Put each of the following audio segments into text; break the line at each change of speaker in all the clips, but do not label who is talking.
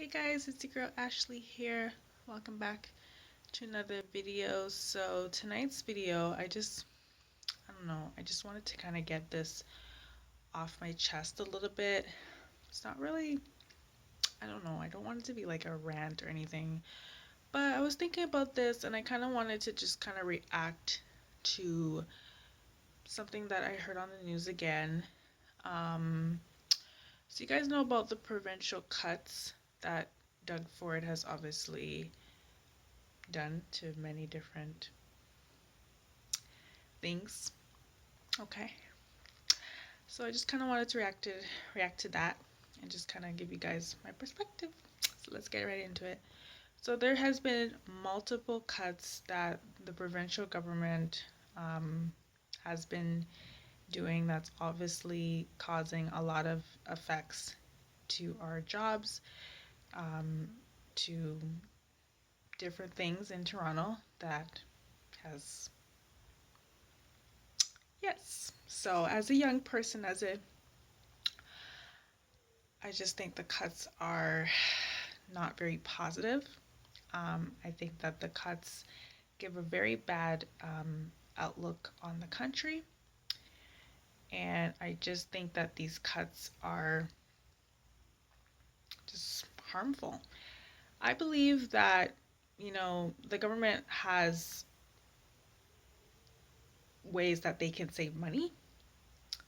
Hey guys, it's your girl Ashley here. Welcome back to another video. So tonight's video, I don't know, I just wanted to kind of get this off my chest a little bit. It's not really, I don't know, I don't want it to be like a rant or anything, but I was thinking about this and I kind of wanted to just kind of react to something that I heard on the news again. Um, so you guys know about the provincial cuts that Doug Ford has obviously done to many different things. Okay. So I just kind of wanted to react to that and just kind of give you guys my perspective. So let's get right into it. So there has been multiple cuts that the provincial government has been doing that's obviously causing a lot of effects to our jobs, um, to different things in Toronto that has yes. So as a young person, I just think the cuts are not very positive. I think that the cuts give a very bad outlook on the country. And I just think that these cuts are just harmful. I believe that, the government has ways that they can save money,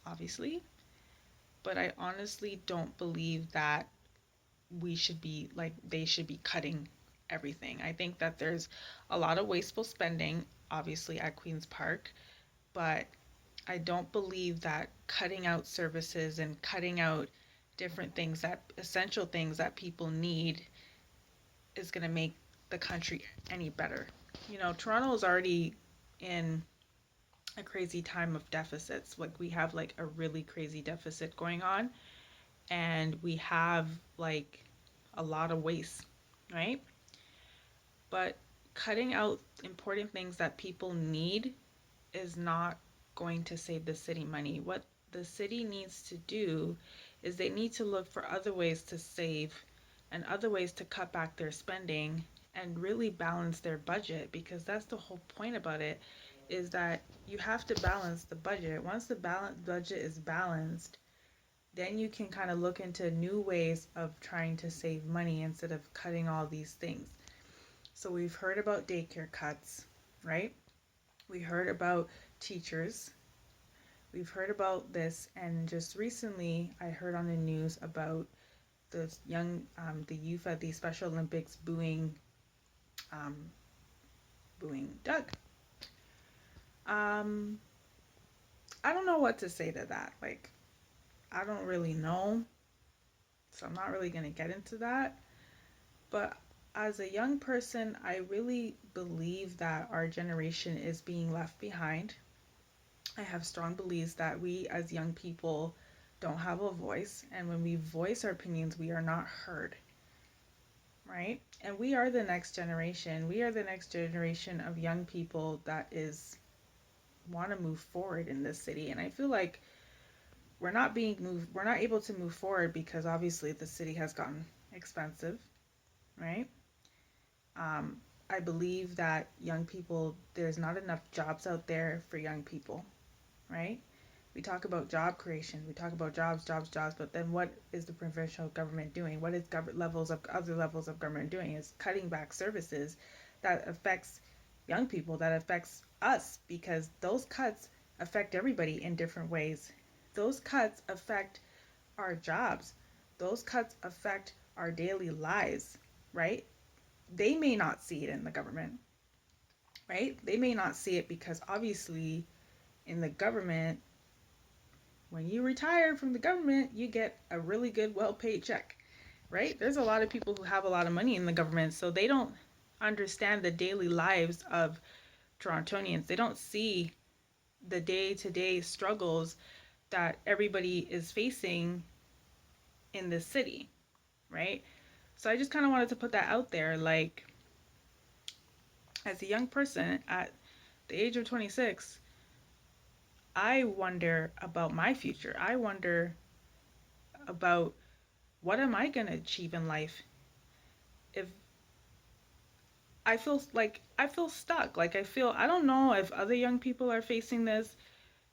obviously. But I honestly don't believe that they should be cutting everything. I think that there's a lot of wasteful spending, obviously, at Queen's Park, but I don't believe that cutting out services and cutting out different things essential things that people need is going to make the country any better. Toronto is already in a crazy time of deficits. Like, we have like a really crazy deficit going on, and we have like a lot of waste, right? But cutting out important things that people need is not going to save the city money. What the city needs to do is they need to look for other ways to save and other ways to cut back their spending and really balance their budget, because that's the whole point about it, is that you have to balance the budget. Once the budget is balanced, then you can kind of look into new ways of trying to save money instead of cutting all these things. So we've heard about daycare cuts, right? We heard about teachers. We've heard about this, and just recently I heard on the news about the youth at the Special Olympics um, booing Doug. Um, I don't know what to say to that. Like, I don't really know, so I'm not really gonna get into that. But as a young person, I really believe that our generation is being left behind. I have strong beliefs that we as young people don't have a voice, and when we voice our opinions, we are not heard, right? And we are the next generation. We are the next generation of young people that is want to move forward in this city. And I feel like we're not able to move forward because obviously the city has gotten expensive, right? Um, I believe that young people, there's not enough jobs out there for young people, right? We talk about job creation, we talk about jobs, jobs, jobs, but then what is the provincial government doing? What is other levels of government doing? Is cutting back services that affects young people, that affects us, because those cuts affect everybody in different ways. Those cuts affect our jobs. Those cuts affect our daily lives, right? They may not see it in the government, right? They may not see it because obviously in the government, when you retire from the government, you get a really good, well paid check, right? There's a lot of people who have a lot of money in the government, so they don't understand the daily lives of Torontonians. They don't see the day to day struggles that everybody is facing in this city, right? So I just kind of wanted to put that out there. Like, as a young person at the age of 26, I wonder about my future. I wonder about what am I going to achieve in life? if I feel stuck. Like I don't know if other young people are facing this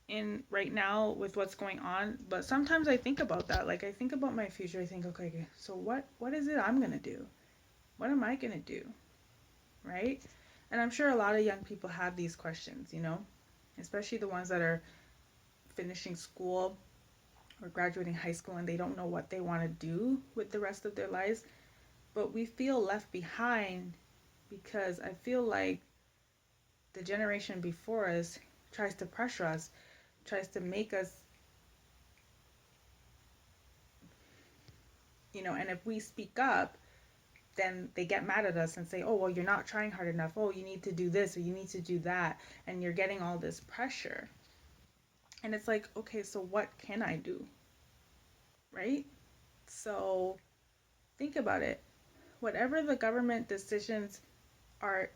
in right now with what's going on, but sometimes I think about that. Like I think about my future. I think, okay, so what is it I'm going to do? What am I going to do? Right? And I'm sure a lot of young people have these questions, especially the ones that are finishing school or graduating high school and they don't know what they want to do with the rest of their lives. But we feel left behind because I feel like the generation before us tries to pressure us, tries to make us, and if we speak up, then they get mad at us and say, oh, well, you're not trying hard enough. Oh, you need to do this or you need to do that. And you're getting all this pressure. And it's like, okay, so what can I do? Right? So think about it. Whatever the government decisions are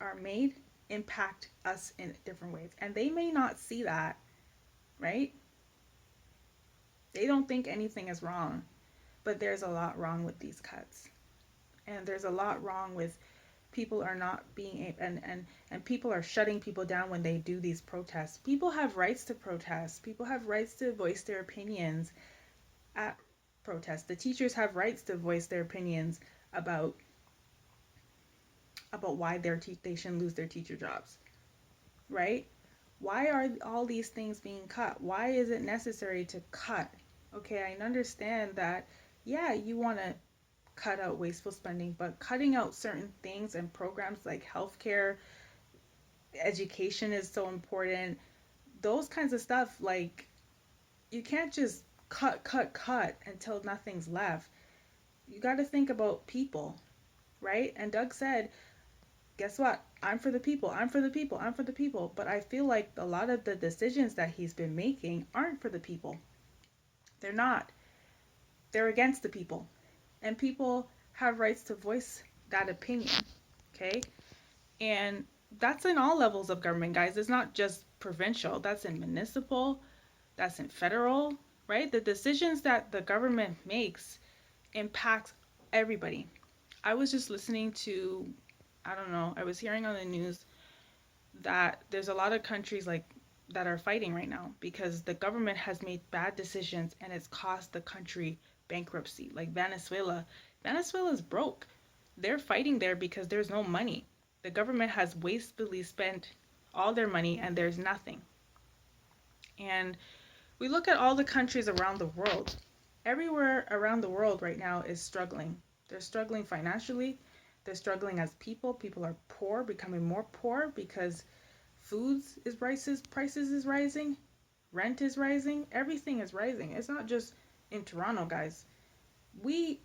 are made impact us in different ways. And they may not see that, right? They don't think anything is wrong, but there's a lot wrong with these cuts. And there's a lot wrong with people are not being and people are shutting people down when they do these protests. People have rights to protest. People have rights to voice their opinions at protests. The teachers have rights to voice their opinions about why they shouldn't lose their teacher jobs, right? Why are all these things being cut? Why is it necessary to cut? Okay, I understand that, yeah, you want to cut out wasteful spending, but cutting out certain things and programs like healthcare, education is so important. Those kinds of stuff, like, you can't just cut until nothing's left. You got to think about people, right? And Doug said, guess what? I'm for the people. I'm for the people. I'm for the people. But I feel like a lot of the decisions that he's been making aren't for the people. They're not. They're against the people. And people have rights to voice that opinion. Okay? And that's in all levels of government, guys. It's not just provincial, that's in municipal, that's in federal, right? The decisions that the government makes impact everybody. I was just listening to, I don't know, I was hearing on the news that there's a lot of countries like that are fighting right now because the government has made bad decisions and it's cost the country bankruptcy. Like Venezuela, Venezuela's broke. They're fighting there because there's no money. The government has wastefully spent all their money and there's nothing. And we look at all the countries around the world. Everywhere around the world right now is struggling. They're struggling financially. They're struggling as people. People are poor, becoming more poor because prices is rising, rent is rising, everything is rising. It's not just in Toronto, guys. We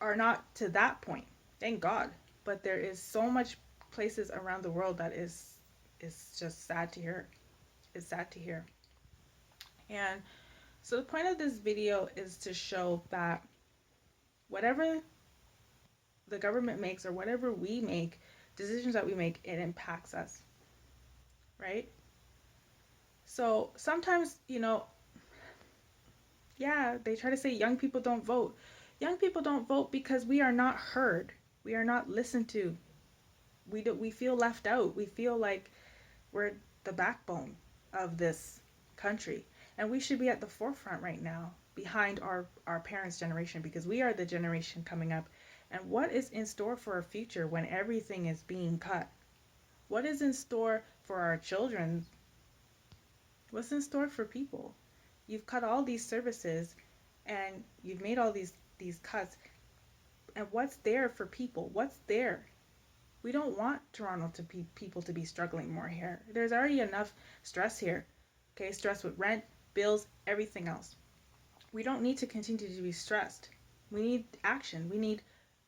are not to that point, thank God. But there is so much places around the world that is just sad to hear. It's sad to hear. And so the point of this video is to show that whatever the government makes or whatever we make, decisions that we make, it impacts us, right? So sometimes, yeah, they try to say young people don't vote. Young people don't vote because we are not heard. We are not listened to. We feel left out. We feel like we're the backbone of this country. And we should be at the forefront right now behind our parents' generation because we are the generation coming up. And what is in store for our future when everything is being cut? What is in store for our children? What's in store for people? You've cut all these services and you've made all these cuts. And what's there for people? What's there? We don't want Toronto to be people to be struggling more here. There's already enough stress here. Okay, stress with rent, bills, everything else. We don't need to continue to be stressed. We need action. We need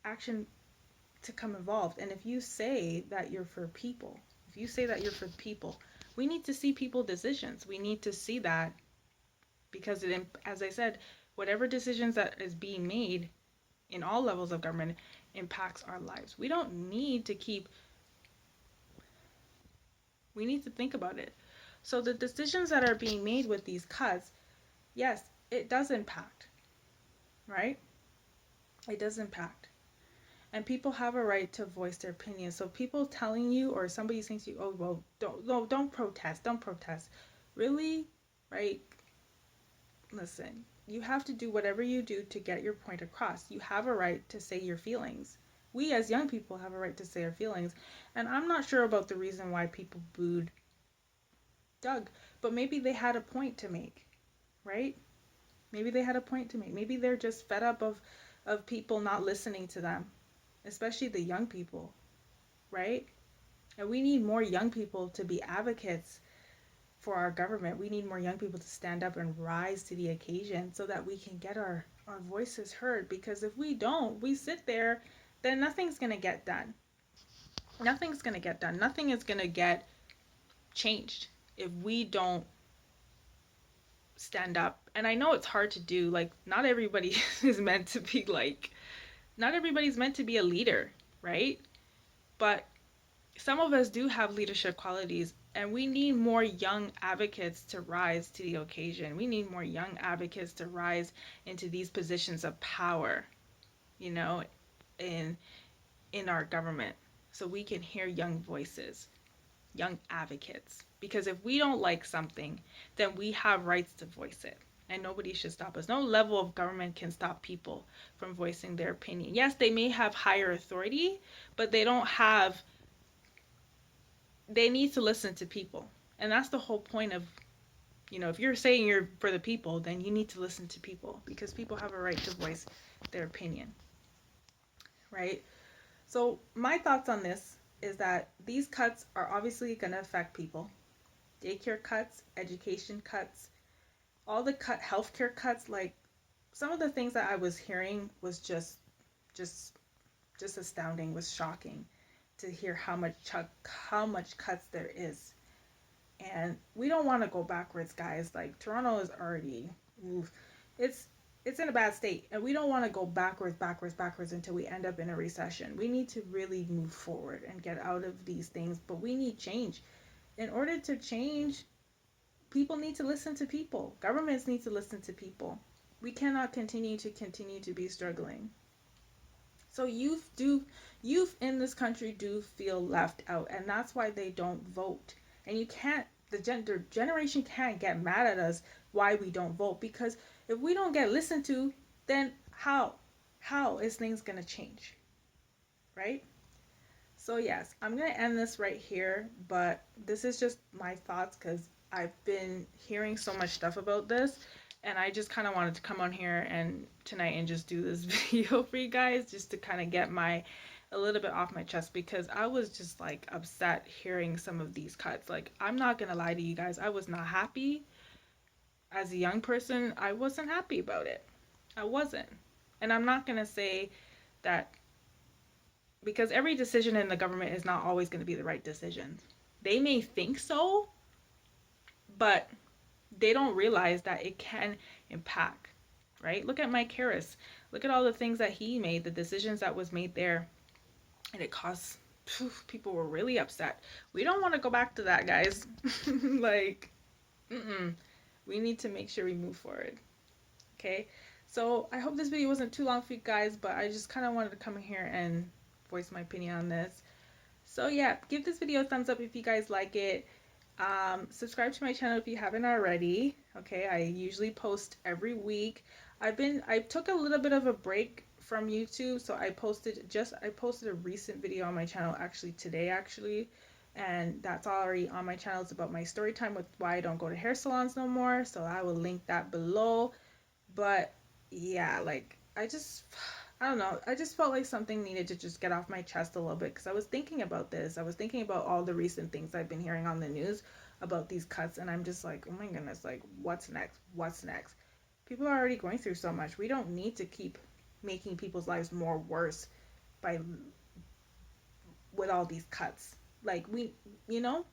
action to come involved. And if you say that you're for people, if you say that you're for people, we need to see people decisions. We need to see that because as I said, whatever decisions that is being made in all levels of government impacts our lives. We need to think about it. So the decisions that are being made with these cuts, yes, it does impact, right? It does impact. And people have a right to voice their opinion. So people telling you or somebody saying to you, "Oh, well, don't no, don't protest. Don't protest." Really? Right? Listen. You have to do whatever you do to get your point across. You have a right to say your feelings. We as young people have a right to say our feelings. And I'm not sure about the reason why people booed Doug, but maybe they had a point to make, right? Maybe they had a point to make. Maybe they're just fed up of people not listening to them, especially the young people, right? And we need more young people to be advocates for our government. We need more young people to stand up and rise to the occasion so that we can get our voices heard. Because if we don't, we sit there, then nothing's going to get done. Nothing's going to get done. Nothing is going to get changed if we don't stand up. And I know it's hard to do. Like, not everybody is meant to be like, not everybody's meant to be a leader, right? But some of us do have leadership qualities, and we need more young advocates to rise to the occasion. We need more young advocates to rise into these positions of power, you know, in our government, so we can hear young voices, young advocates. Because if we don't like something, then we have rights to voice it. And nobody should stop us. No level of government can stop people from voicing their opinion. Yes, they may have higher authority, but they don't have, they need to listen to people. And that's the whole point of, if you're saying you're for the people, then you need to listen to people because people have a right to voice their opinion, right? So, my thoughts on this is that these cuts are obviously going to affect people. Daycare cuts, education cuts, all the healthcare cuts, like some of the things that I was hearing was just just astounding, was shocking to hear how much cuts there is. And we don't want to go backwards, guys. Like Toronto is already, oof, it's it's in a bad state, and we don't want to go backwards until we end up in a recession. We need to really move forward and get out of these things, but we need change. In order to change, people need to listen to people. Governments need to listen to people. We cannot continue to be struggling. So youth in this country do feel left out, and that's why they don't vote. And you can't, the generation can't get mad at us why we don't vote, because if we don't get listened to, then how is things gonna change, right? So yes, I'm gonna end this right here, but this is just my thoughts because I've been hearing so much stuff about this, and I just kind of wanted to come on here and tonight and just do this video for you guys, just to kind of get a little bit off my chest, because I was just like upset hearing some of these cuts. Like, I'm not gonna lie to you guys, I was not happy. As a young person, I wasn't happy about it. I wasn't. And I'm not gonna say that, because every decision in the government is not always going to be the right decision. They may think so, but they don't realize that it can impact, right? Look at Mike Harris. Look at all the things that he made, the decisions that was made there, and it costs, people were really upset. We don't want to go back to that, guys. Like, we need to make sure we move forward. Okay? So I hope this video wasn't too long for you guys, but I just kind of wanted to come in here and voice my opinion on this. So yeah, give this video a thumbs up if you guys like it. Subscribe to my channel if you haven't already. Okay, I usually post every week. I took a little bit of a break from YouTube, so I posted a recent video on my channel actually today, and that's already on my channel. It's about my story time with why I don't go to hair salons no more, so I will link that below. But yeah, like I don't know. I just felt like something needed to just get off my chest a little bit, because I was thinking about this. I was thinking about all the recent things I've been hearing on the news about these cuts, and I'm just like, oh my goodness, like what's next? What's next? People are already going through so much. We don't need to keep making people's lives more worse by with all these cuts. Like you know?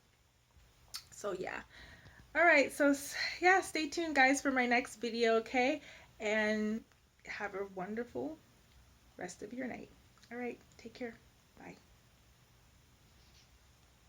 So yeah. All right. So yeah, stay tuned guys for my next video, okay? And have a wonderful rest of your night. All right, take care.